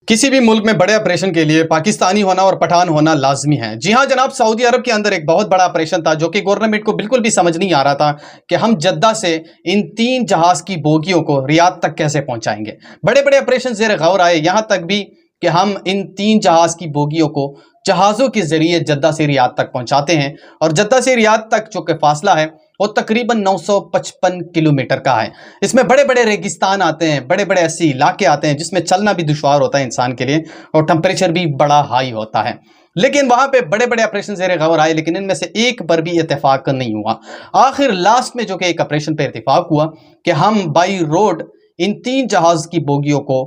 किसी भी मुल्क में बड़े ऑपरेशन के लिए पाकिस्तानी होना और पठान होना लाजमी है। जी हाँ जनाब, सऊदी अरब के अंदर एक बहुत बड़ा ऑपरेशन था जो कि गवर्नमेंट को बिल्कुल भी समझ नहीं आ रहा था कि हम जद्दा से इन 3 जहाज की बोगियों को रियाद तक कैसे पहुंचाएंगे। बड़े बड़े ऑपरेशन ज़ेर गौर आए, यहाँ तक भी कि हम इन 3 जहाज की बोगियों को जहाज़ों के ज़रिए जद्दा से रियाद तक पहुंचाते हैं और जद्दा से रियाद तक जो कि फासला है वो तकरीबन 955 किलोमीटर का है। इसमें बड़े बड़े रेगिस्तान आते हैं, बड़े बड़े ऐसे इलाके आते हैं जिसमें चलना भी दुश्वार होता है इंसान के लिए और टेम्परेचर भी बड़ा हाई होता है। लेकिन वहाँ पे बड़े बड़े ऑपरेशन ज़ेर गौर आए, लेकिन इनमें से एक पर भी इत्तेफाक नहीं हुआ। आखिर लास्ट में जो कि एक ऑपरेशन पे इत्तेफाक हुआ कि हम बाई रोड इन 3 जहाज़ की बोगियों को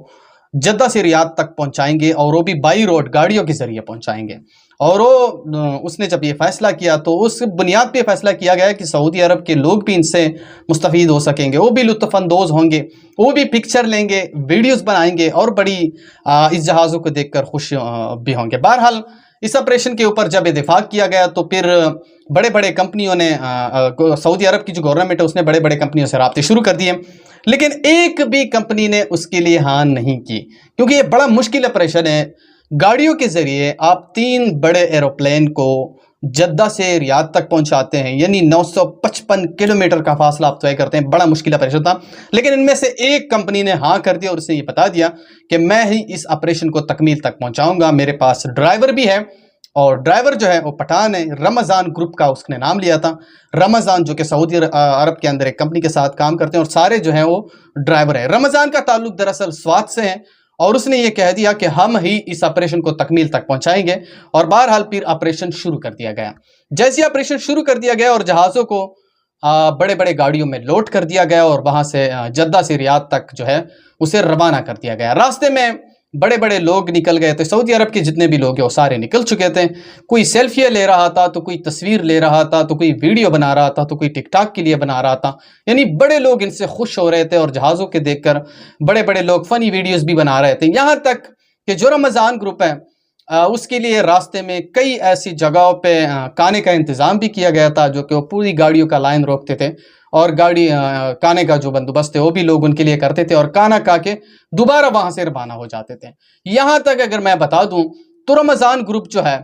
जद्दा से रियाद तक पहुंचाएंगे और वो भी बाई रोड गाड़ियों के जरिए पहुंचाएंगे। और उसने जब ये फैसला किया तो उस बुनियाद पे फैसला किया गया कि सऊदी अरब के लोग भी इनसे मुस्तफ़ीद हो सकेंगे, वो भी लुत्फ़अंदोज़ होंगे, वो भी पिक्चर लेंगे, वीडियोस बनाएंगे और बड़ी इस जहाज़ों को देखकर खुश भी होंगे। बहरहाल इस ऑपरेशन के ऊपर जब इत्तेफाक किया गया तो फिर बड़े बड़े कंपनियों ने सऊदी अरब की जो गवर्नमेंट है उसने बड़े बड़े कंपनियों से राब्ते शुरू कर दिए, लेकिन एक भी कंपनी ने उसके लिए हाँ नहीं की, क्योंकि ये बड़ा मुश्किल ऑपरेशन है। गाड़ियों के ज़रिए आप 3 बड़े एरोप्लेन को जद्दा से रियाद तक पहुंचाते हैं, यानी 955 किलोमीटर का फासला आप तय करते हैं। बड़ा मुश्किल ऑपरेशन था, लेकिन इनमें से एक कंपनी ने हाँ कर दिया और उसने ये बता दिया कि मैं ही इस ऑपरेशन को तकमील तक पहुंचाऊंगा। मेरे पास ड्राइवर भी है और ड्राइवर जो है वो पठान है, रमज़ान ग्रुप का उसने नाम लिया था। रमज़ान जो कि सऊदी अरब के अंदर एक कंपनी के साथ काम करते हैं और सारे जो हैं वो ड्राइवर है। रमज़ान का ताल्लुक दरअसल स्वात से है और उसने ये कह दिया कि हम ही इस ऑपरेशन को तकमील तक पहुंचाएंगे और बहरहाल फिर ऑपरेशन शुरू कर दिया गया। जैसे ऑपरेशन शुरू कर दिया गया और जहाज़ों को बड़े बड़े गाड़ियों में लोड कर दिया गया और वहाँ से जद्दा से रियाद तक जो है उसे रवाना कर दिया गया। रास्ते में बड़े बड़े लोग निकल गए थे, सऊदी अरब के जितने भी लोग हैं वो सारे निकल चुके थे। कोई सेल्फियाँ ले रहा था, तो कोई तस्वीर ले रहा था, तो कोई वीडियो बना रहा था, तो कोई टिकटॉक के लिए बना रहा था। यानी बड़े लोग इनसे खुश हो रहे थे और जहाज़ों के देखकर बड़े बड़े लोग फ़नी वीडियोस भी बना रहे थे। यहाँ तक कि जो रमज़ान ग्रुप है उसके लिए रास्ते में कई ऐसी जगहों पे खाने का इंतज़ाम भी किया गया था, जो कि वो पूरी गाड़ियों का लाइन रोकते थे और गाड़ी खाने का जो बंदोबस्त है वो भी लोग उनके लिए करते थे और खाना खा के दोबारा वहाँ से रवाना हो जाते थे। यहाँ तक अगर मैं बता दूँ तो रमज़ान ग्रुप जो है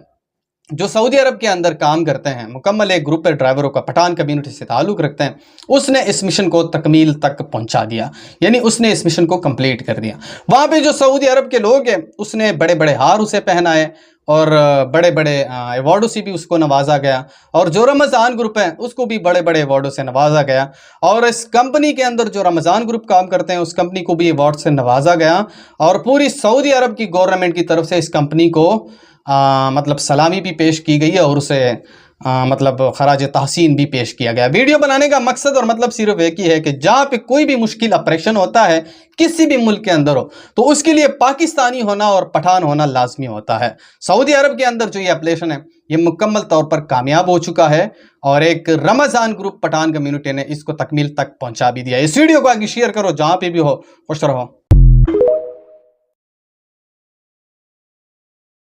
जो सऊदी अरब के अंदर काम करते हैं, मुकम्मल एक ग्रुप है ड्राइवरों का, पठान कम्युनिटी से ताल्लुक़ रखते हैं, उसने इस मिशन को तकमील तक पहुंचा दिया, यानी उसने इस मिशन को कंप्लीट कर दिया। वहाँ पे जो सऊदी अरब के लोग हैं उसने बड़े बड़े हार उसे पहनाए और बड़े बड़े अवार्डों से भी उसको नवाजा गया और जो रमज़ान ग्रुप है उसको भी बड़े बड़े अवार्डों से नवाजा गया और इस कंपनी के अंदर जो रमज़ान ग्रुप काम करते हैं उस कंपनी को भी अवार्ड से नवाजा गया और पूरी सऊदी अरब की गवर्नमेंट की तरफ से इस कंपनी को मतलब सलामी भी पेश की गई है और उसे मतलब खराज तहसीन भी पेश किया गया। वीडियो बनाने का मकसद और मतलब सिर्फ एक ही है कि जहाँ पे कोई भी मुश्किल ऑपरेशन होता है किसी भी मुल्क के अंदर हो तो उसके लिए पाकिस्तानी होना और पठान होना लाजमी होता है। सऊदी अरब के अंदर जो ये ऑपरेशन है ये मुकम्मल तौर पर कामयाब हो चुका है और एक रमज़ान ग्रुप पठान कम्युनिटी ने इसको तकमील तक पहुँचा भी दिया। इस वीडियो को आगे शेयर करो, जहाँ पे भी हो खुश रहो।